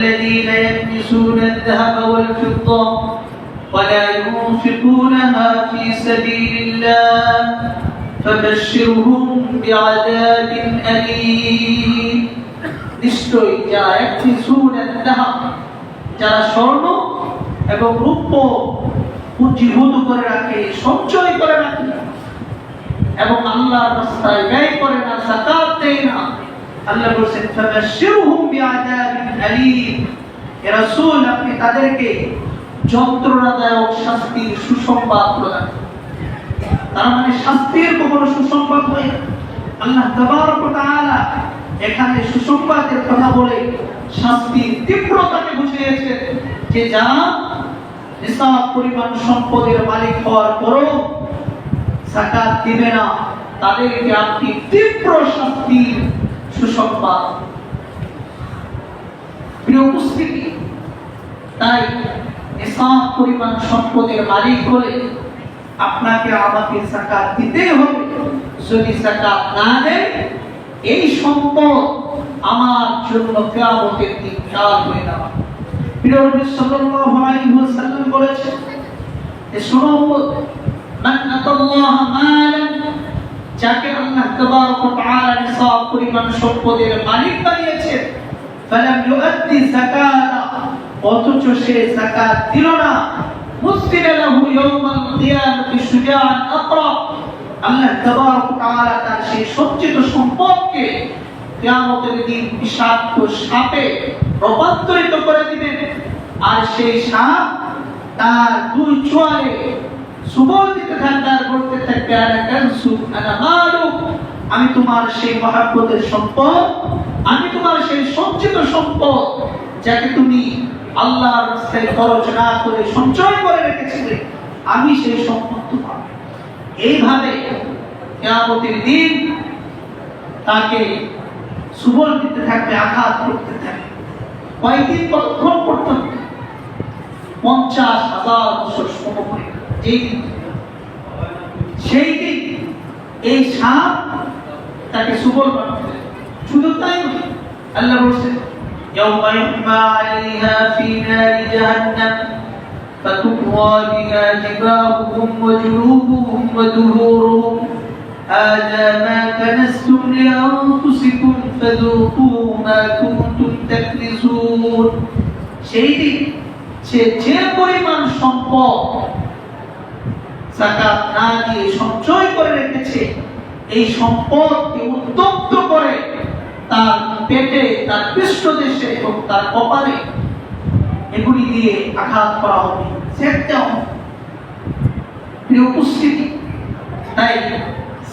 الذين يكنزون الذهب والفضة ولا ينفقونها في سبيل الله فبشرهم بعذاب أليم নিশ্চয়ই যারা يكنزون الذهب যারা স্বর্ণ এবং রূপো পুঁজিভূত করে রাখে, সঞ্চয় করে রাখে এবং আল্লাহর রাস্তায় ব্যয় করে না, যাকাত দেয় না, আল্লাহ বলেছেন ফাবাশশিরহুম বিআযাবিন আলীম। ইয়া রাসূল, আপনি তাদেরকে যন্ত্রণাদায়ক শাস্তির সুসংবাদ প্রদান করুন। তার মানে শাস্তির কোনো সুসংবাদ নয়। আল্লাহ তাবারক ওয়া তাআলা এখানে সুসংবাদের কথা বলে শাস্তির তীব্রতাকে বুঝিয়েছেন যে যারা নিসাব পরিমাণ সম্পদের মালিক হওয়ার পরও যাকাত দিবে না, তাদেরকে আপনি তীব্র শাস্তির সুসংবাদ। প্রিয় উপস্থিতি, তাই নিসাব পরিমাণ সম্পদের মালিক হলে আপনাকে আমাকে যাকাত দিতেই হবে। যদি যাকাত না দেন, এই সম্পদ আমার জন্য কিয়ামতের দিন কাল হয়ে যাবে। প্রিয় নবী সাল্লাল্লাহু আলাইহি ওয়াসাল্লাম বলেছেন যে শোনো, মান আতাল্লাহ মালান, যাকে আল্লাহ তাবারক ওয়া তাআলা নিসাব পরিমাণ সম্পদের মালিক বানিয়েছেন, ফালাম ইউআদ্দি যাকাতা, অথচ সে যাকাত দিল না, মুসকিনা লাহু ইয়াউমাল কিয়ামাতি শুজাআন আকরা, আল্লাহ তাবারক ওয়া তাআলা তার সেই সঞ্চিত সম্পদকে কিয়ামতের দিন বিষাক্ত সাপে রূপান্তরিত করে দিবেন। আর সেই সাপ তার দুই চোয়ালে সুবল দিতে থাকবে আর বলতে থাকবে, আনা কানসু আনা মালুক, আমি তোমার সেই মহব্বতের সম্পদ, আমি তোমার সেই সঞ্চিত সম্পদ যাকে তুমি আল্লাহর রাস্তায় খরচ না করে সঞ্চয় করে রেখেছিলে, আমি সেই সম্পদ তোমার। এইভাবে কিয়ামতের দিন তাকে সুবল দিতে থাকবে, আঘাত করতে থাকবে। কয়েকদিন কতক্ষণ পর্যন্ত? 50,000 বছর সময়। সেই দিন এই সাপ তাকে সুবল বানাবে। শুধু তাই নয়, আল্লাহ বলেছেন ইয়াউমা ইউহমা আলাইহা ফি নারি জাহান্নাম ফাতুকওয়া বিহা জিবাহুহুম ওয়া জুনুবুহুম ওয়া দুহুরুহুম হাযা মা কানাসতুম লিআনফুসিকুম ফাযুকু মা কুনতুম তাকনিজুন। সেই দিন সে যে পরিমাণ সম্পদ যাকাত না দিয়ে সঞ্চয় করে রেখেছে, এই সম্পদকে উত্তপ্ত করে তার পেটে, তার পৃষ্ঠদেশে এবং তার কপালে এগুলি দিয়ে আঘাত করা হবে, ছেড়তে হবে। প্রিয় উপস্থিতি, তাই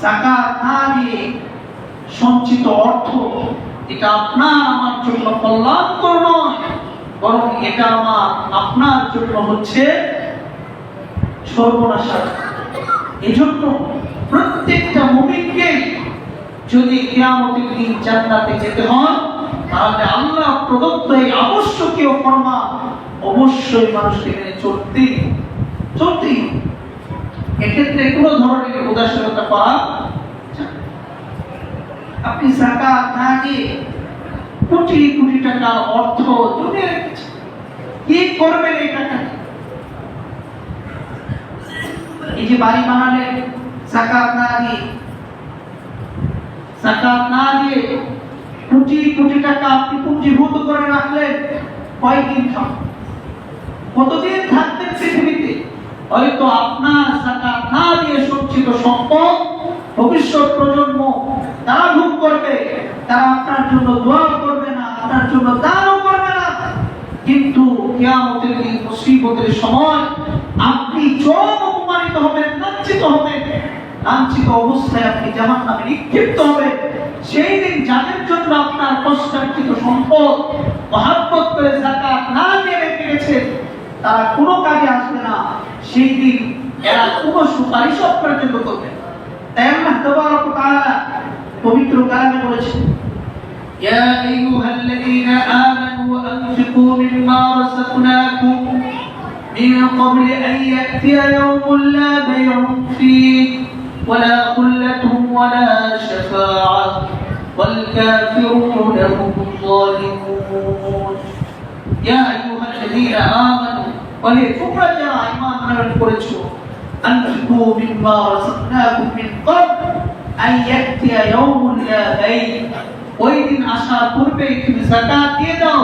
যাকাত না দিয়ে সঞ্চিত অর্থ, এটা আপনার আমার জন্য কল্যাণকর নয়, বরং এটা আপনার জন্য হচ্ছে সর্বনাশা। এজন্য প্রত্যেকটা মুমিনকে যদি কিয়ামতের দিন জান্নাতে যেতে হয়, তাহলে আল্লাহ প্রদত্ত এই আবশ্যকীয় ফরমান অবশ্যই মানুষকে মেনে চলতেই। এক্ষেত্রে কোনো ধরনের উদাসীনতা করা যাবে না। আপনি যাকাত না দিয়ে কোটি কোটি টাকার অর্থ জমিয়ে রেখেছেন, কি করবেন এই টাকা? এই যে বাড়ি বানালেন যাকাত না দিয়ে কোটি কোটি টাকা আপনি পুঁজিভূত করে রাখলেন, কয়দিন থাকবেন? কতদিন থাকবেন পৃথিবীতে? হয়তো আপনার যাকাত না দিয়ে সঞ্চিত সম্পদ ভবিষ্যৎ প্রজন্ম তারা ভোগ করবে, তারা আপনার জন্য দোয়া করবে না, আপনার জন্য দানও করবে না। কিন্তু কিয়ামতের দিন মুসিবতের সময় আপনি চরম অপমানিত হবেন, লাঞ্ছিত অবস্থায় আপনি জাহান্নামে নিক্ষিপ্ত হবেন। সেই দিন যাদের জন্য আপনার কষ্টার্জিত সম্পদ মহব্বত করে যাকাত না দিয়ে রেখে গেছেন, তারা কোনো কাজে আসবে না। সেই দিন এরা কোনো সুপারিশ আপনার জন্য করবে না। তাই আল্লাহ তাবারক ওয়া তাআলা পবিত্র কালামে বলেছেন, ইয়া আইয়ুহাল্লাযীনা আমানু আনফিকু মিম্মা রাযাকনাকুম মিন ক্বাবলি আন ইয়াতিয়া ইয়াওমুন লা বাই'উন ফীহি ওয়ালা খুল্লাতুন ওয়ালা শাফাআহ ওয়াল কাফিরুনা হুমুয যালিমুন। ইয়া আইয়ুহাল্লাযীনা আমানু ওয়ালি তোমরা যারা ঈমান আনয়ন করেছো আনফিকু মিম্মা রাযাকনাকুম মিন ক্বাবল আন ইয়াতিয়া ইয়াওমুন লা বাই', ওই দিন আসার পূর্বেই তুমি যাকাত দিয়ে দাও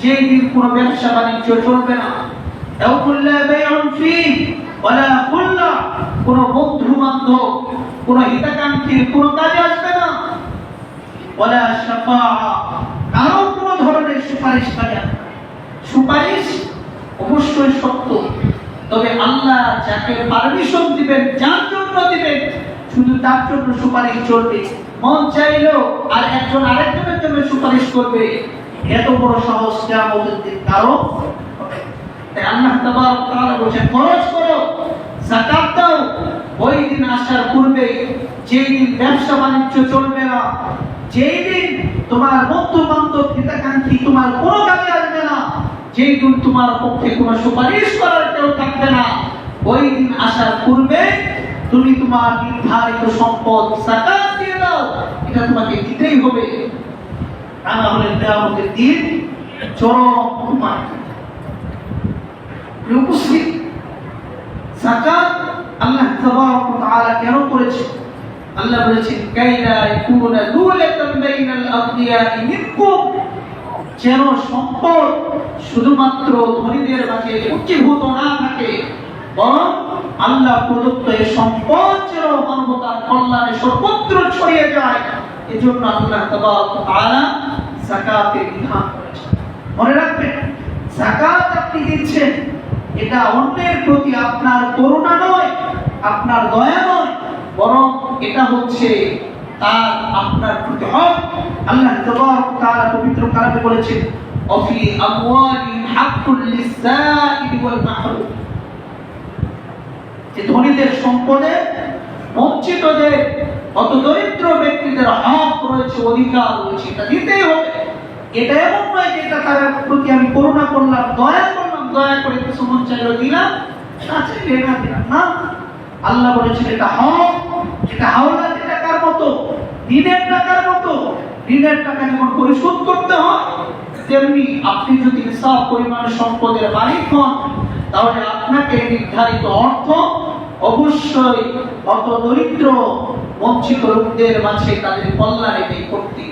যেই দিন কোনো ব্যবসা বাণিজ্য চলবে না। ইয়াওমুন লা বাই'উন ফীহি ওয়ালা খুল্লাহ, কোনো বন্ধু বান্ধব কোনো হিতাকাঙ্ক্ষীর কোনো কাজে আসবে না। ওয়ালা শাফাআ, কারো কোনো ধরনের সুপারিশ কাজে আসবে না। সুপারিশ অবশ্যই সত্য, তবে আল্লাহ যাকে পারমিশন দিবেন, যার জন্য দিবেন, শুধু তার জন্য সুপারিশ চলবে। মন চাইলেও আর একজন আরেকজনের জন্য সুপারিশ করবে, এত বড় সাহস কিয়ামতের দিন কারো হবে না। তাই আল্লাহ তাবারক ওয়া তাআলা বলেন, খরচ করো, যাকাত দাও ওই দিন আসার পূর্বে, যেই দিন ব্যবসা বাণিজ্য চলবে না, যেই দিন তোমার বন্ধু বান্ধব হিতাকাঙ্ক্ষী তোমার কোনো কাজে আসবে না, যেই দিন তোমার পক্ষে কোনো সুপারিশ করার কেউ থাকবে না, ওই দিন আসার পূর্বে তুমি তোমার নির্ধারিত সম্পদ যাকাত দিয়ে দাও। এটা তোমাকে দিতেই হবে, তা না হলে কিয়ামতের দিন চরম অপমান। উপস্থিত, যাকাত আল্লাহ তাবারক ওয়া তাআলা কেন করেছে? আল্লাহ বলেছেন, কাইলা ইয়াকুনা দুলাতান বাইনাল আগনিয়াই মিনকুম, যেন সম্পদ শুধুমাত্র ধনীদের মাঝে উচ্চীভূত না থাকে, বরং আল্লাহ প্রদত্ত এই সম্পদ যেন মানবতার কল্যাণে সর্বত্র ছড়িয়ে যায়। এজন্য আল্লাহ তাবারক ওয়া তাআলা যাকাতের বিধান করেছেন। মনে রাখবেন, যাকাত আপনি দিচ্ছেন, এটা অন্যের প্রতি আপনার করুণা নয়, আপনার দয়া নয়, বরং এটা হচ্ছে তার আপনার প্রতি হক। আল্লাহ তাবারক ওয়া তাআলা পবিত্র কালামে বলেছেন, ওয়াফি আমওয়ালিহিম হাক্কুল লিস-সাইলি ওয়াল মাহরুম, যে ধনীদের সম্পদে বঞ্চিতদের, অত দরিদ্র ব্যক্তিদের হক রয়েছে, অধিকার রয়েছে, এটা দিতেই হবে। এটা এমন নয় যে এটা তার প্রতি আমি করুণা করলাম, দয়া করলাম, দয়া করে কিছু মন চাইলো দিলাম, আছে না দিলাম না। আল্লাহ বলেছেন এটা হক, এটা হাওলাত টাকার মতো, ঋণের টাকার মতো। ঋণের টাকা যেমন পরিশোধ করতে হয়, তেমনি আপনি যদি নিসাব পরিমাণ সম্পদের মালিক হন, তাহলে আপনাকে নির্ধারিত অর্থ অবশ্যই অত দরিদ্র বঞ্চিত লোকদের মাঝে তাদের কল্যাণে ব্যয় করতে